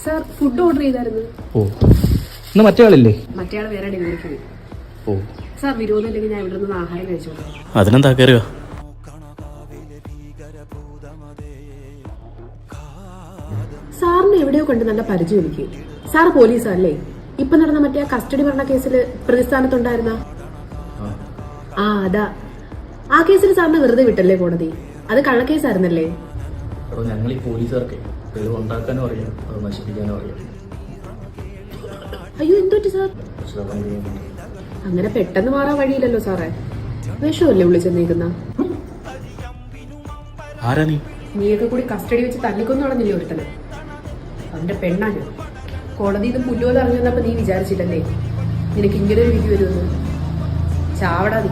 Sir food order ചെയ്തായിരുന്നു. ഓ, ഇന്ന് മറ്റേ ആളില്ലേ? മറ്റേ ആൾ വേറെ ഡെലിവറിക്ക് പോയി. ഓ സാർ വിരോധം ഇല്ലെങ്കിൽ ഞാൻ ഇവിടെ നിന്ന് ആഹാരം കഴിച്ചോട്ടെ? അതിനെന്താ കയറിയോ? സാറിന് എവിടെയോ കണ്ട് നല്ല പരിചയം എനിക്ക്. സാർ പോലീസല്ലേ? ഇപ്പൊ നടന്ന മറ്റേ കസ്റ്റഡി മരണ കേസിൽ പ്രതിസ്ഥാനത്തുണ്ടായിരുന്ന? ആ അതാ. ആ കേസിൽ സാറിന് വെറുതെ വിട്ടല്ലേ കോടതി? അത് കള്ളക്കേസായിരുന്നല്ലേ? ഞങ്ങൾ ഈ പോലീസുകാർക്ക് ഉണ്ടാക്കാനും അറിയാം, അത് നശിപ്പിക്കാനും അറിയാം. അയ്യോ എന്തൊറ്റ സാർ, അങ്ങനെ പെട്ടെന്ന് മാറാൻ വഴിയില്ലല്ലോ സാറേ. വിഷമല്ലേ വിളിച്ചെന്നേക്കുന്ന? ആരാ നീ? നീയൊക്കെ കൂടി കസ്റ്റഡി വെച്ച് തല്ലിക്കൊന്നു നടന്നില്ലേ ഒരുത്തനെ? അവന്റെ പെണ്ണാണ്. കോടതിയിൽ നിന്ന് പുല്ലുപോലെ ഇറങ്ങി വന്നപ്പോ നീ വിചാരിച്ചില്ലല്ലേ നിനക്ക് ഇങ്ങനെ ഒരു വിധി വരുമെന്ന്? ചാവടാ നീ.